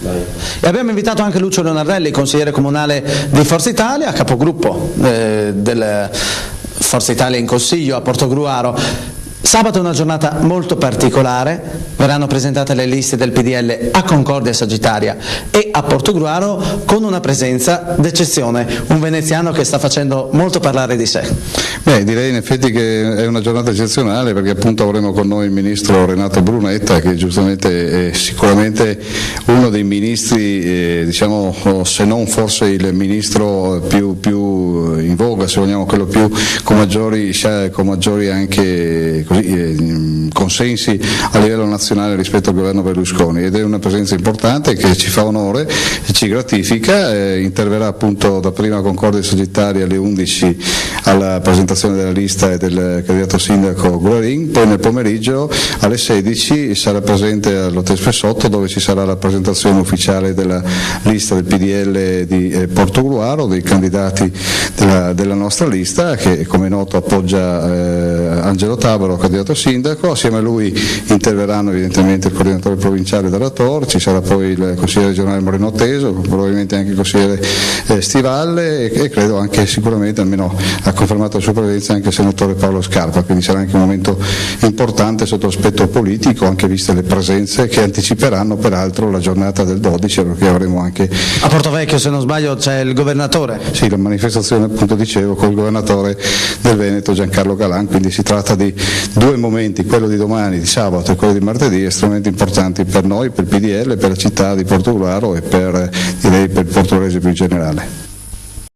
E abbiamo invitato anche Lucio Leonardelli, consigliere comunale di Forza Italia, capogruppo del Forza Italia in Consiglio a Portogruaro. Sabato è una giornata molto particolare, verranno presentate le liste del PDL a Concordia Sagittaria e a Portogruaro con una presenza d'eccezione, un veneziano che sta facendo molto parlare di sé. Direi in effetti che è una giornata eccezionale, perché appunto avremo con noi il ministro Renato Brunetta, che giustamente è sicuramente uno dei ministri, diciamo, se non forse il ministro più in voga, se vogliamo, quello più con maggiori anche consensi a livello nazionale rispetto al governo Berlusconi, ed è una presenza importante che ci fa onore e ci gratifica. Interverrà appunto dapprima a Concordia Sagittaria alle 11 alla presentazione della lista e del candidato sindaco Guarin, poi nel pomeriggio alle 16 sarà presente all'Hotel Spessotto, dove ci sarà la presentazione ufficiale della lista del PDL di Portogruaro, dei candidati della nostra lista, che come è noto appoggia Angelo Tabaro, candidato sindaco. Assieme a lui interverranno evidentemente il coordinatore provinciale della Tor, ci sarà poi il consigliere regionale Moreno Teso, probabilmente anche il consigliere Stivalle e credo anche, sicuramente, almeno ha confermato la sua presenza, anche il senatore Paolo Scarpa, quindi sarà anche un momento importante sotto l'aspetto politico, anche viste le presenze che anticiperanno peraltro la giornata del 12, perché avremo anche a Portovecchio, se non sbaglio, c'è il governatore. Sì, la manifestazione, appunto dicevo, con il governatore del Veneto Giancarlo Galan, quindi si tratta di due momenti, quello di domani, di sabato, e quello di martedì, estremamente importanti per noi, per il PDL, per la città di Portogruaro e direi per il portoghese più in generale.